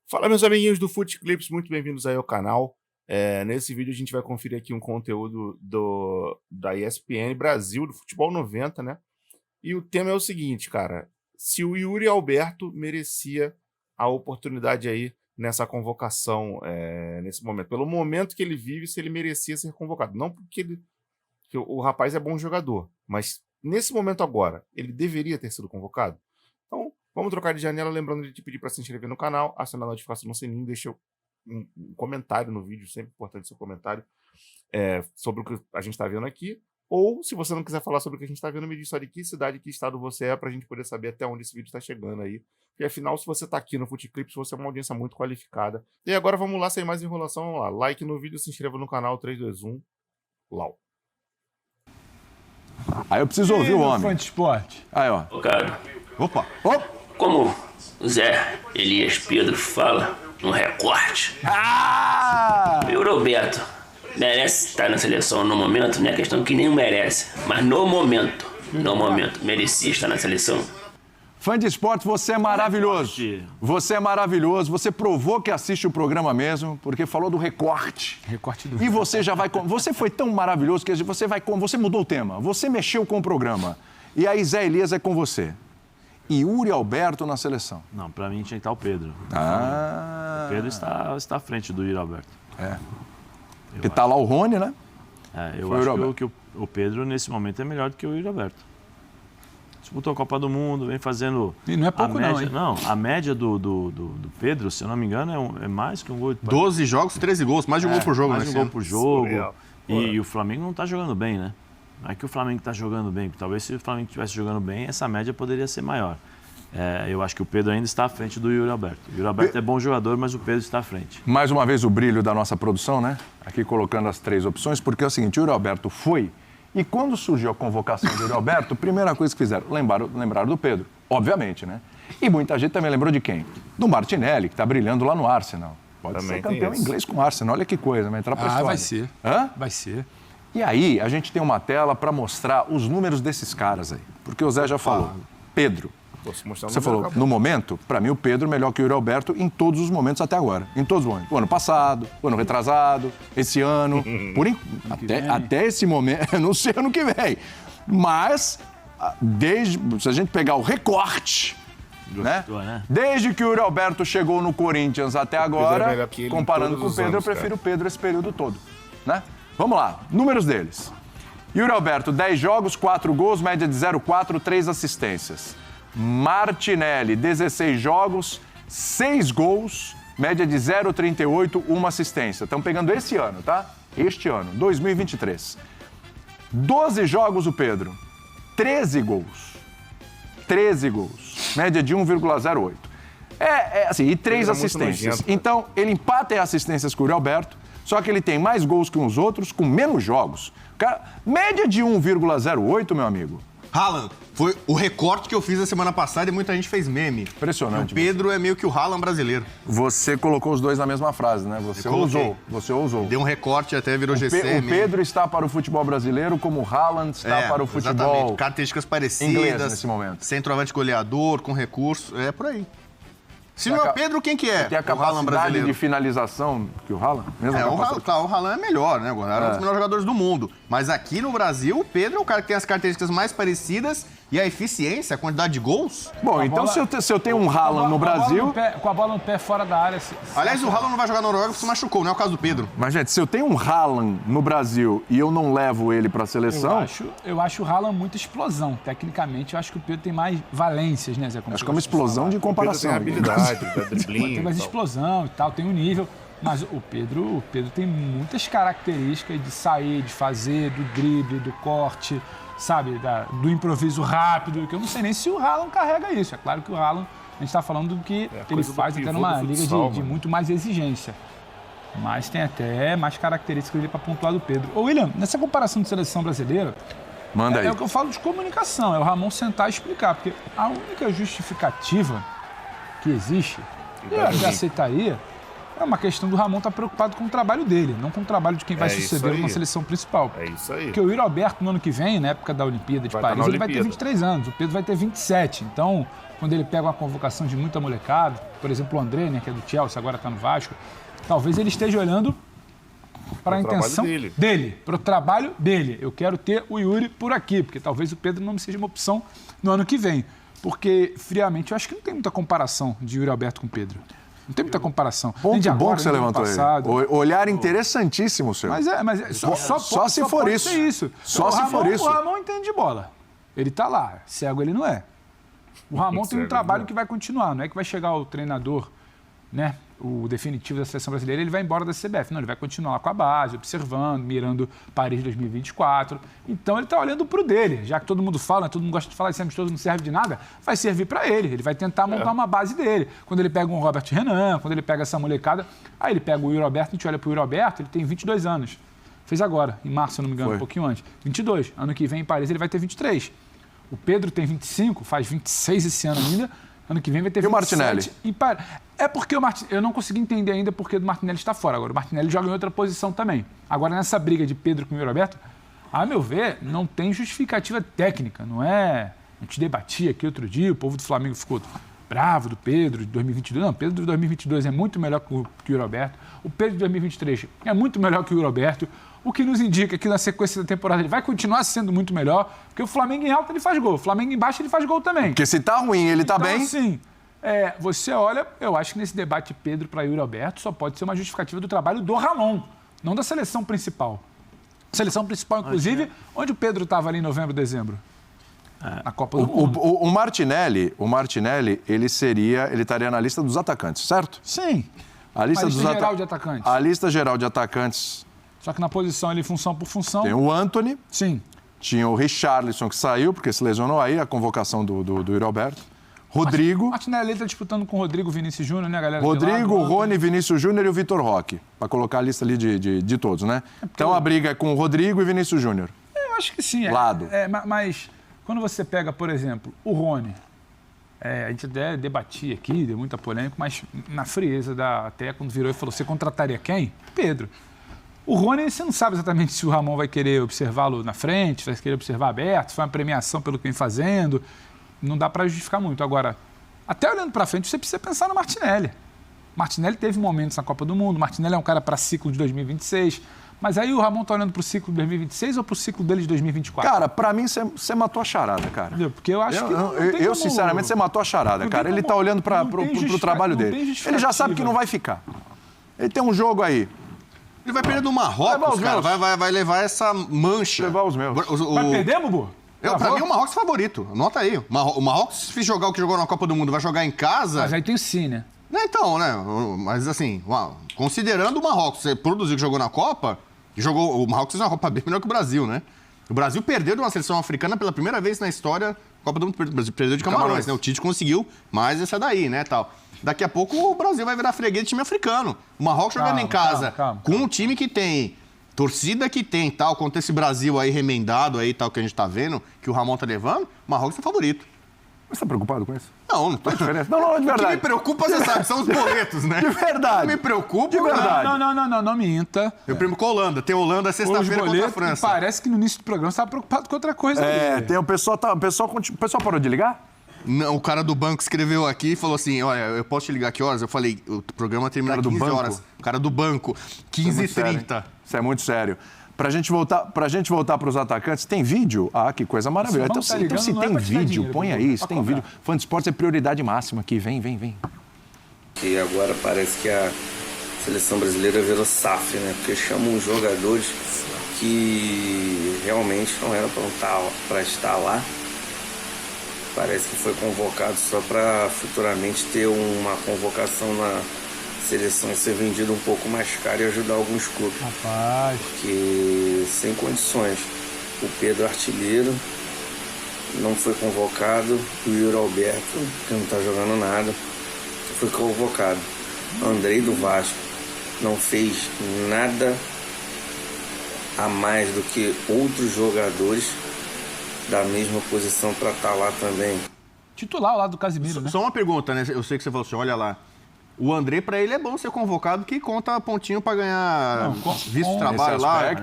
Fala, meus amiguinhos do Fute Clips, muito bem-vindos aí ao canal. Nesse vídeo a gente vai conferir aqui um conteúdo da ESPN Brasil, do Futebol 90, né? E o tema é o seguinte, cara, se o Yuri Alberto merecia a oportunidade aí nessa convocação, nesse momento. Pelo momento que ele vive, se ele merecia ser convocado. Não porque o rapaz é bom jogador, mas nesse momento agora, ele deveria ter sido convocado? Então, vamos trocar de janela, lembrando de te pedir para se inscrever no canal, acionar a notificação no sininho, deixa um comentário no vídeo, sempre importante seu comentário, sobre o que a gente está vendo aqui. Ou, se você não quiser falar sobre o que a gente está vendo, me diz só de que cidade, que estado você é, para a gente poder saber até onde esse vídeo está chegando aí. E afinal, se você está aqui no Fute Clips, você é uma audiência muito qualificada. E agora vamos lá, sem mais enrolação, vamos lá. Like no vídeo, se inscreva no canal, 3, 2, 1, Lau. Aí eu preciso ouvir o homem. Fã de esporte. Aí, ó. Ô, cara, Opa. como o Zé Elias Pedro fala no recorte, Ah! o Roberto merece estar na seleção no momento, não é questão que nem merece, mas no momento, merecia estar na seleção. Fã de esporte, você é maravilhoso. Você é maravilhoso. Você provou que assiste o programa mesmo, porque falou do recorte. Recorte do... E você já vai... Você foi tão maravilhoso que você mudou o tema. Você mexeu com o programa. E aí, Zé Elias é com você. E Yuri Alberto na seleção. Não, pra mim tinha que estar o Pedro. Ah. O Pedro está à frente do Yuri Alberto. Porque tá lá o Rony, né? Eu Foi acho que o Pedro, nesse momento, é melhor do que o Yuri Alberto. Disputou a Copa do Mundo, vem fazendo... E não é pouco média, não, hein? Não, a média do Pedro, se eu não me engano, é mais que um gol. 12 jogos, 13 gols, mais de um gol por jogo, mais né? de um gol por jogo. Surreal. E o Flamengo não está jogando bem, né? Não é que o Flamengo está jogando bem, porque talvez se o Flamengo estivesse jogando bem, essa média poderia ser maior. Eu acho que o Pedro ainda está à frente do Yuri Alberto. O Yuri Alberto é bom jogador, mas o Pedro está à frente. Mais uma vez o brilho da nossa produção, né? Aqui colocando as 3 opções, porque é o seguinte, o Yuri Alberto foi... E quando surgiu a convocação do Yuri Alberto, a primeira coisa que fizeram, lembraram do Pedro, obviamente, né? E muita gente também lembrou de quem? Do Martinelli, que está brilhando lá no Arsenal. Pode Também ser campeão tem isso. inglês com o Arsenal, olha que coisa, vai entrar pra história. vai ser. Hã? Vai ser. E aí, a gente tem uma tela para mostrar os números desses caras aí. Porque o Zé já falou. Pedro. Você falou, no momento, para mim o Pedro é melhor que o Yuri Alberto em todos os momentos até agora. Em todos os momentos. O ano passado, o ano retrasado, esse ano. Até esse momento, não sei ano que vem. Mas, se a gente pegar o recorte, né? Desde que o Yuri Alberto chegou no Corinthians até agora, comparando com o Pedro, eu prefiro o Pedro esse período todo. Né? Vamos lá, números deles. Yuri Alberto, 10 jogos, 4 gols, média de 0,4, 3 assistências. Martinelli, 16 jogos, 6 gols, média de 0,38, 1 assistência. Estamos pegando esse ano, tá? Este ano, 2023. 12 jogos o Pedro, 13 gols. 13 gols, média de 1,08. Assim, e 3 assistências. Então, ele empata em assistências com o Yuri Alberto, só que ele tem mais gols que os outros, com menos jogos. Cara, média de 1,08, meu amigo. Haaland, foi o recorte que eu fiz a semana passada e muita gente fez meme. Impressionante. O Pedro é meio que o Haaland brasileiro. Você colocou os dois na mesma frase, né? Você ousou. Deu um recorte e até virou GC. O Pedro está para o futebol brasileiro como o Haaland está para o futebol exatamente. Características parecidas. Inglês nesse momento. Centroavante goleador, com recurso. É por aí. Se não é o Pedro, quem que é? Tem a capacidade de finalização que o Haaland? O Haaland é melhor, né? Agora é um dos melhores jogadores do mundo. Mas aqui no Brasil, o Pedro é o cara que tem as características mais parecidas e a eficiência, a quantidade de gols. Bom, então se eu tenho um Haaland no Brasil... Com a bola no pé fora da área... Aliás, o Haaland não vai jogar na Noruega porque se machucou, não é o caso do Pedro. Mas, gente, se eu tenho um Haaland no Brasil e eu não levo ele para a seleção... Eu acho o Haaland muita explosão. Tecnicamente, eu acho que o Pedro tem mais valências, né, Zé? Acho que é uma explosão de comparação. O Pedro tem habilidade, driblinho. Tem mais explosão e tal, tem um nível. Mas o Pedro tem muitas características de sair, de fazer, do drible, do corte, sabe? Do improviso rápido, que eu não sei nem se o Haaland carrega isso. É claro que o Haaland, a gente está falando do que ele faz até numa liga de muito mais exigência. Mas tem até mais características ali para pontuar do Pedro. Ô, William, nessa comparação de seleção brasileira, Manda aí. É o que eu falo de comunicação, é o Ramon sentar e explicar, porque a única justificativa que existe, eu aceitaria, É uma questão do Ramon estar preocupado com o trabalho dele, não com o trabalho de quem vai suceder na seleção principal. É isso aí. Porque o Yuri Alberto, no ano que vem, na época da Olimpíada de Paris, ele vai ter 23 anos, o Pedro vai ter 27. Então, quando ele pega uma convocação de muita molecada, por exemplo, o André, né, que é do Chelsea, agora está no Vasco, talvez ele esteja olhando para a intenção dele, para o trabalho dele. Eu quero ter o Yuri por aqui, porque talvez o Pedro não seja uma opção no ano que vem. Porque, friamente, eu acho que não tem muita comparação de Yuri Alberto com o Pedro. Não tem muita comparação. Ponto bom que você levantou aí. Olhar interessantíssimo, seu. Mas só se for isso. Só se for isso. O Ramon entende de bola. Ele tá lá. Cego ele não é. O Ramon tem um trabalho que vai continuar. Não é que vai chegar o treinador, né? O definitivo da seleção brasileira, ele vai embora da CBF. Não, ele vai continuar lá com a base, observando, mirando Paris 2024. Então, ele está olhando para o dele. Já que todo mundo fala, todo mundo gosta de falar que esse amistoso não serve de nada, vai servir para ele. Ele vai tentar montar uma base dele. Quando ele pega um Robert Renan, quando ele pega essa molecada, aí ele pega o Yuri Alberto, a gente olha para o Yuri Alberto, ele tem 22 anos. Fez agora, em março, se eu não me engano, um pouquinho antes. 22. Ano que vem, em Paris, ele vai ter 23. O Pedro tem 25, faz 26 esse ano ainda. Ano que vem vai ter 27. E o Martinelli? É porque eu não consegui entender ainda porque o Martinelli está fora. Agora, o Martinelli joga em outra posição também. Agora, nessa briga de Pedro com o Yuri Alberto, a meu ver, não tem justificativa técnica. Não é... A gente debatia aqui outro dia, o povo do Flamengo ficou bravo do Pedro de 2022. Não, o Pedro de 2022 é muito melhor que o Yuri Alberto. O Pedro de 2023 é muito melhor que o Yuri Alberto. O que nos indica que na sequência da temporada ele vai continuar sendo muito melhor, porque o Flamengo em alta ele faz gol, o Flamengo em baixo ele faz gol também. Porque se tá ruim ele tá bem... Assim, você olha, eu acho que nesse debate Pedro para Yuri Alberto só pode ser uma justificativa do trabalho do Ramon, não da seleção principal. Seleção principal, inclusive, onde o Pedro estava ali em novembro, dezembro. Na Copa do Mundo. O Martinelli, ele estaria na lista dos atacantes, certo? Sim. A lista geral de atacantes. A lista geral de atacantes. Só que na posição ali, função por função. Tem o Antony. Sim. Tinha o Richarlison, que saiu, porque se lesionou aí, a convocação do Yuri Alberto. Rodrigo. Martinelli está disputando com o Rodrigo, Vinícius Júnior, né, galera? Rodrigo, Rony, Vinícius Júnior e o Vitor Roque. Para colocar a lista ali de todos, né? Então a briga é com o Rodrigo e Vinícius Júnior. Eu acho que sim. Lado. Mas quando você pega, por exemplo, o Rony, a gente até debatia aqui, deu muita polêmica, mas na frieza até quando virou e falou, você contrataria quem? Pedro. O Rony, você não sabe exatamente se o Ramon vai querer observá-lo na frente, vai querer observar aberto, se foi uma premiação pelo que vem fazendo. Não dá para justificar muito. Agora, até olhando para frente, você precisa pensar no Martinelli. Martinelli teve momentos na Copa do Mundo, Martinelli é um cara para ciclo de 2026. Mas aí o Ramon tá olhando pro ciclo de 2026 ou pro ciclo dele de 2024? Cara, pra mim você matou a charada, cara. Entendeu? Porque eu acho que eu sinceramente, você matou a charada, cara. Ele tá olhando pro trabalho dele. Ele já sabe que não vai ficar. Ele tem um jogo aí. Ele vai perder do Marrocos, cara. Vai levar essa mancha. Levar os meus. Vai perder, Bubu? Pra mim, o Marrocos é favorito. Anota aí. O Marrocos, se jogar o que jogou na Copa do Mundo, vai jogar em casa... Mas aí tem o sim, né? Então, né? Mas assim, considerando o Marrocos, você produziu o que jogou na Copa, o Marrocos fez uma Copa bem melhor que o Brasil, né? O Brasil perdeu de uma seleção africana pela primeira vez na história. A Copa do Mundo perdeu de Camarões, né? O Tite conseguiu mais essa daí, né? Tal. Daqui a pouco o Brasil vai virar freguês de time africano. O Marrocos jogando em casa, com um time que tem... torcida que tem, tal, contra esse Brasil aí remendado aí, tal, que a gente tá vendo, que o Ramon tá levando, o Marrocos é favorito. Você tá preocupado com isso? Não tô. Não, de verdade. O que me preocupa, você sabe, são os boletos, né? De verdade. O que me preocupa... De verdade. Não minta. Eu primo com a Holanda. Tem Holanda sexta-feira contra a França. Parece que no início do programa você tava preocupado com outra coisa. Tem o pessoal parou de ligar? Não, o cara do banco escreveu aqui e falou assim, olha, eu posso te ligar que horas? Eu falei, o programa termina às 15 horas. O cara do banco, 15h30. Isso é muito sério. Pra gente voltar pros atacantes, tem vídeo? Ah, que coisa maravilhosa. Então, se tem vídeo, põe aí. Se tem vídeo. Fã de esportes é prioridade máxima aqui. Vem. E agora parece que a seleção brasileira virou SAF, né? Porque chamam jogadores que realmente não eram para estar lá. Parece que foi convocado só para futuramente ter uma convocação na seleção e ser vendido um pouco mais caro e ajudar alguns clubes. Rapaz. Porque sem condições. O Pedro Artilheiro não foi convocado. O Yuri Alberto, que não está jogando nada, foi convocado. Andrei do Vasco não fez nada a mais do que outros jogadores da mesma posição para estar lá também. Titular ao lado do Casimiro, né? Só uma pergunta, né? Eu sei que você falou assim, olha lá. O André, pra ele, é bom ser convocado, que conta pontinho pra ganhar visto de trabalho lá.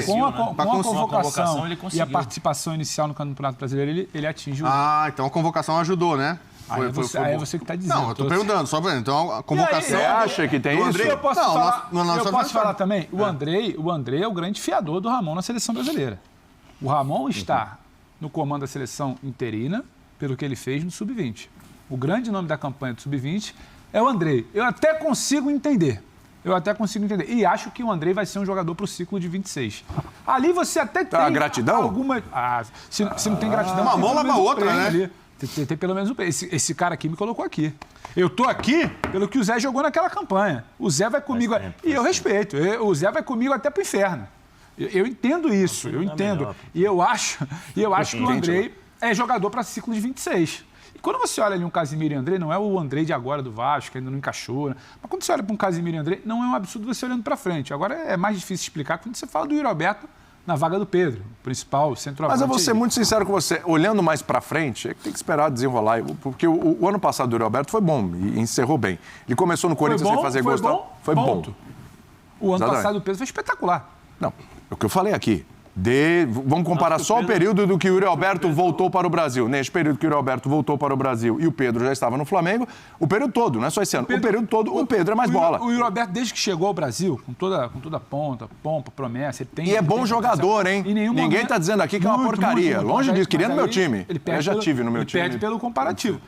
Com a convocação e a participação inicial no Campeonato Brasileiro, ele atinge o... Então a convocação ajudou, né? Aí é você que está dizendo. Não, eu tô perguntando, só pra... Então a convocação... Você acha que tem isso? Eu posso falar também. O André é o grande fiador do Ramon na seleção brasileira. O Ramon está no comando da seleção interina pelo que ele fez no Sub-20. O grande nome da campanha do Sub-20 é o André. Eu até consigo entender. E acho que o André vai ser um jogador para o ciclo de 26. Ali você até tem... gratidão? Alguma... se não tem gratidão... Uma mão lava a outra, né? Ali. Tem pelo menos esse cara aqui me colocou aqui. Eu tô aqui pelo que o Zé jogou naquela campanha. O Zé vai comigo... E eu respeito. O Zé vai comigo até pro inferno. Eu entendo isso. Eu entendo. E eu acho que o André é jogador para ciclo de 26. E quando você olha ali um Casimiro e André, não é o André de agora do Vasco, que ainda não encaixou, né? Mas quando você olha para um Casimiro e André, não é um absurdo você olhando para frente. Agora é mais difícil explicar quando você fala do Yuri Alberto na vaga do Pedro, o principal centroavante. Mas eu vou ser muito sincero com você, olhando mais para frente, é que tem que esperar desenrolar, porque o ano passado do Yuri Alberto foi bom e encerrou bem. Ele começou no Corinthians sem fazer gols. Foi bom. O ano passado do Pedro foi espetacular. Não, é o que eu falei aqui. Vamos comparar só o período do que o Yuri Alberto voltou para o Brasil. Nesse período que o Yuri Alberto voltou para o Brasil e o Pedro já estava no Flamengo, o período todo, não é só esse ano. O período todo, o Pedro é mais bola. O Yuri Alberto, desde que chegou ao Brasil, com toda pompa, promessa, ele tem... E é bom jogador, hein? Ninguém está dizendo aqui que é uma porcaria. Longe disso, queria no meu time. Eu já tive no meu time. Ele perde pelo comparativo.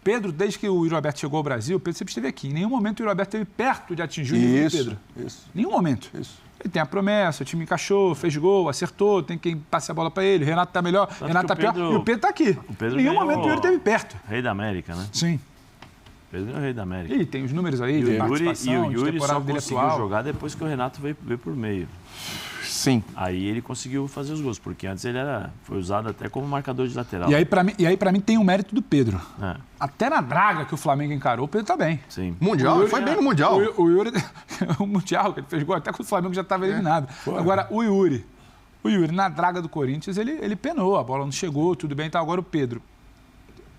Pedro, desde que o Yuri Alberto chegou ao Brasil, o Pedro sempre esteve aqui. Em nenhum momento o Yuri Alberto esteve perto de atingir o nível do Pedro. Nenhum momento. Ele tem a promessa, o time encaixou, fez gol, acertou, tem quem passe a bola para ele. O Renato tá melhor, o Renato tá pior. E o Pedro tá aqui. Em nenhum momento o Yuri esteve perto. Rei da América, né? Sim. Pedro é o rei da América. E tem os números aí de participação, de temporada dele atual. Conseguiu jogar depois que o Renato veio por meio. Sim. Aí ele conseguiu fazer os gols, porque antes ele foi usado até como marcador de lateral. E aí, pra mim, tem o mérito do Pedro. Até na draga que o Flamengo encarou, o Pedro tá bem. Sim. Mundial, foi bem no Mundial. O Yuri, o Mundial, que ele fez gol, até que o Flamengo já estava eliminado. Agora, o Yuri, na draga do Corinthians, ele penou, a bola não chegou, tudo bem, então agora o Pedro.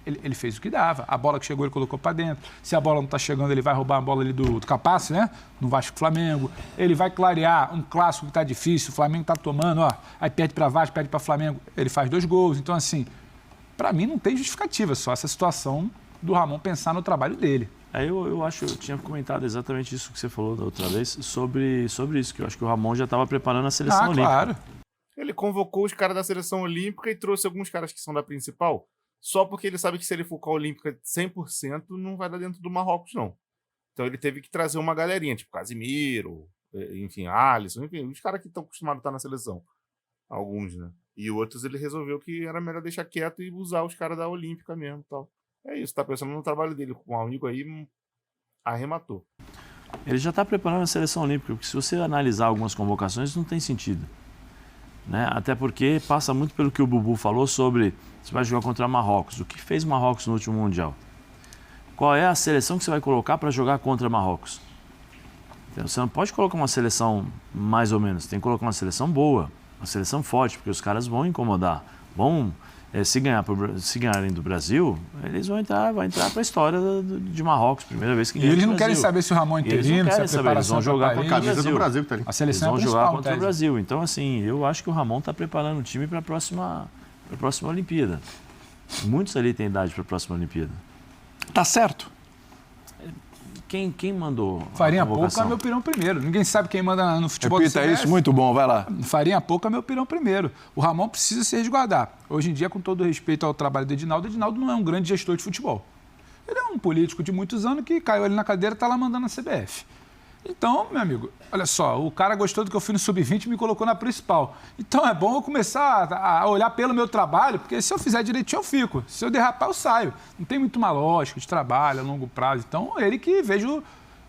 Ele fez o que dava. A bola que chegou, ele colocou para dentro. Se a bola não está chegando, ele vai roubar a bola ali do Capace, né? No Vasco Flamengo. Ele vai clarear um clássico que está difícil. O Flamengo está tomando, aí perde para Vasco, perde para Flamengo. Ele faz 2 gols. Então, assim, para mim não tem justificativa. Só essa situação do Ramon pensar no trabalho dele. Eu tinha comentado exatamente isso que você falou da outra vez, sobre isso, que eu acho que o Ramon já estava preparando a seleção olímpica. Claro. Ele convocou os caras da seleção olímpica e trouxe alguns caras que são da principal, só porque ele sabe que se ele for com a Olímpica 100%, não vai dar dentro do Marrocos, não. Então ele teve que trazer uma galerinha, tipo Casimiro, enfim, Alisson, enfim, os caras que estão acostumados a estar na seleção. Alguns, né? E outros ele resolveu que era melhor deixar quieto e usar os caras da Olímpica mesmo e tal. É isso, tá pensando no trabalho dele com o amigo aí, arrematou. Ele já está preparando a seleção olímpica, porque se você analisar algumas convocações, não tem sentido. Né? Até porque passa muito pelo que o Bubu falou sobre você vai jogar contra Marrocos. O que fez Marrocos no último Mundial? Qual é a seleção que você vai colocar para jogar contra Marrocos? Então, você não pode colocar uma seleção mais ou menos, tem que colocar uma seleção boa, uma seleção forte, porque os caras vão incomodar. Se ganharem do Brasil, eles vão entrar para a história de Marrocos, primeira vez que ganham. E eles não querem saber se o Ramon é interino, se a preparação eles vão jogar contra a camisa do Brasil. Tá ali. A seleção eles vão jogar contra o Brasil. Então, assim, eu acho que o Ramon está preparando o time para a próxima Olimpíada. Muitos ali têm idade para a próxima Olimpíada. Tá certo. Quem mandou? Farinha pouca é meu pirão primeiro. Ninguém sabe quem manda no futebol. Repita isso, muito bom, vai lá. Farinha pouca é meu pirão primeiro. O Ramon precisa se resguardar. Hoje em dia, com todo respeito ao trabalho do Edinaldo não é um grande gestor de futebol. Ele é um político de muitos anos que caiu ali na cadeira e está lá mandando a CBF. Então, meu amigo, olha só, o cara gostou do que eu fiz no Sub-20 e me colocou na principal. Então é bom eu começar a olhar pelo meu trabalho, porque se eu fizer direitinho eu fico. Se eu derrapar eu saio. Não tem muito uma lógica de trabalho a longo prazo. Então, ele que vejo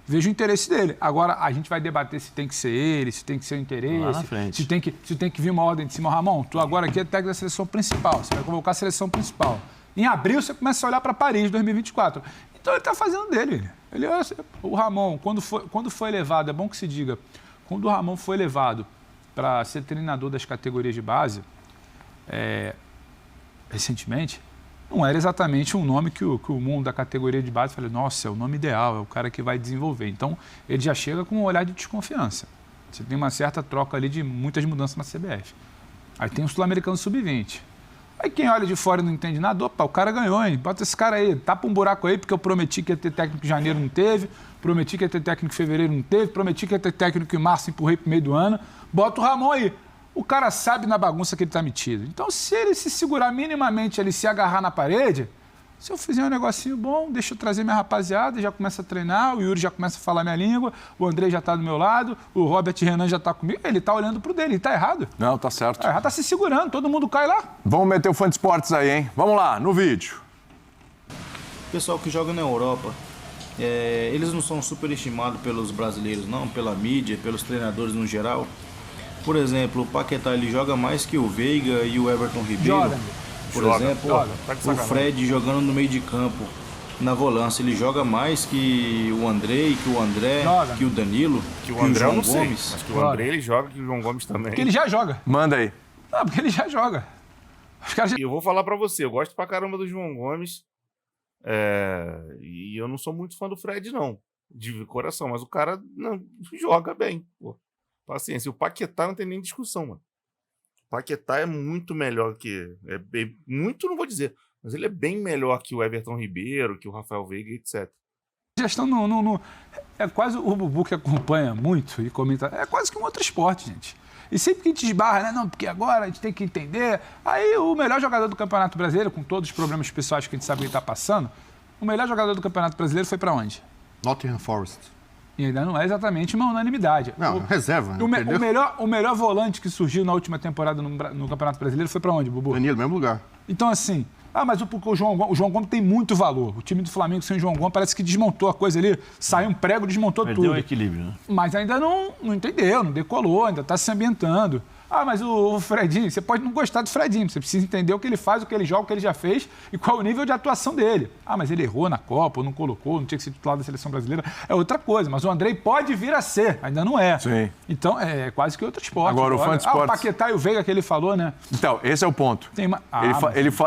o interesse dele. Agora, a gente vai debater se tem que ser ele, se tem que ser o interesse, se tem que vir uma ordem de cima. Ramon, tu agora aqui é técnico da seleção principal, você vai convocar a seleção principal. Em abril, você começa a olhar para Paris 2024. Então, ele está fazendo dele. O Ramon, quando foi elevado, é bom que se diga, quando o Ramon foi elevado para ser treinador das categorias de base, recentemente, não era exatamente um nome que o mundo da categoria de base falou, nossa, é o nome ideal, é o cara que vai desenvolver. Então, ele já chega com um olhar de desconfiança. Você tem uma certa troca ali de muitas mudanças na CBF. Aí tem o Sul-Americano Sub-20. Aí quem olha de fora e não entende nada, opa, o cara ganhou, hein? Bota esse cara aí, tapa um buraco aí, porque eu prometi que ia ter técnico em janeiro, não teve, prometi que ia ter técnico em fevereiro, não teve, prometi que ia ter técnico em março, empurrei pro meio do ano, bota o Ramon aí. O cara sabe na bagunça que ele está metido. Então, se ele se segurar minimamente, ele se agarrar na parede, se eu fizer um negocinho bom, deixa eu trazer minha rapaziada, já começa a treinar, o Yuri já começa a falar minha língua, o Andrei já está do meu lado, o Robert Renan já está comigo, ele está olhando pro dele, ele está errado. Não, tá certo. Já está se segurando, todo mundo cai lá. Vamos meter o fã de esportes aí, hein? Vamos lá, no vídeo. O pessoal que joga na Europa, eles não são superestimados pelos brasileiros, não, pela mídia, pelos treinadores no geral. Por exemplo, o Paquetá ele joga mais que o Veiga e o Everton Ribeiro. Por exemplo, o Fred jogando no meio de campo, na volância, ele joga mais que o Andrei, que o André, que o Danilo, que o André João eu não sei, Gomes. mas que o André ele joga, que o João Gomes também. Porque ele já joga. Manda aí. Não, porque ele já joga. Os caras já... E eu vou falar pra você, eu gosto pra caramba do João Gomes, e eu não sou muito fã do Fred, não, de coração, mas o cara não joga bem, pô. Paciência, o Paquetá não tem nem discussão, mano. O Paquetá é muito melhor que... muito não vou dizer, mas ele é bem melhor que o Everton Ribeiro, que o Rafael Veiga, etc. Já estão é quase o Bubu que acompanha muito e comenta. É quase que um outro esporte, gente. E sempre que a gente esbarra, né? Não, porque agora a gente tem que entender. Aí o melhor jogador do Campeonato Brasileiro, com todos os problemas pessoais que a gente sabe que ele está passando, o melhor jogador do Campeonato Brasileiro foi para onde? Nottingham Forest. E ainda não é exatamente uma unanimidade. Não, reserva. O melhor volante que surgiu na última temporada no Campeonato Brasileiro foi para onde, Bubu? Danilo, mesmo lugar. Então, assim, mas porque o João Gomes tem muito valor. O time do Flamengo sem o João Gomes parece que desmontou a coisa ali. Saiu um prego, desmontou tudo. Perdeu o equilíbrio, né? Mas ainda não entendeu, não decolou, ainda está se ambientando. Mas o Fredinho, você pode não gostar do Fredinho, você precisa entender o que ele faz, o que ele joga, o que ele já fez e qual o nível de atuação dele. Mas ele errou na Copa, ou não colocou, não tinha que ser titular da seleção brasileira, é outra coisa. Mas o Andrei pode vir a ser, ainda não é. Sim. Então, é quase que outro esporte. Agora, o fã de esportes... o Paquetá e o Veiga que ele falou, né? Então, esse é o ponto. Tem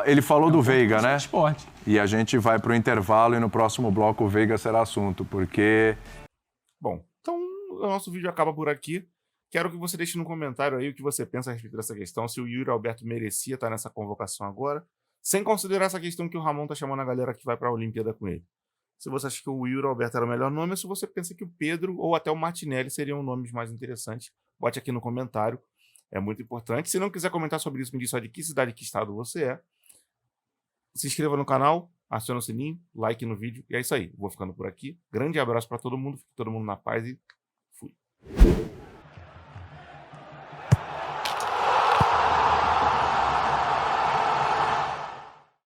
Ele falou do Veiga, né? Esporte. E a gente vai para o intervalo e no próximo bloco o Veiga será assunto, porque... Bom, então o nosso vídeo acaba por aqui. Quero que você deixe no comentário aí o que você pensa a respeito dessa questão, se o Yuri Alberto merecia estar nessa convocação agora, sem considerar essa questão que o Ramon tá chamando a galera que vai para a Olimpíada com ele. Se você acha que o Yuri Alberto era o melhor nome, ou se você pensa que o Pedro ou até o Martinelli seriam nomes mais interessantes, bote aqui no comentário, é muito importante. Se não quiser comentar sobre isso, me diz só de que cidade e que estado você é. Se inscreva no canal, acione o sininho, like no vídeo, e é isso aí. Vou ficando por aqui. Grande abraço para todo mundo, fique todo mundo na paz e fui.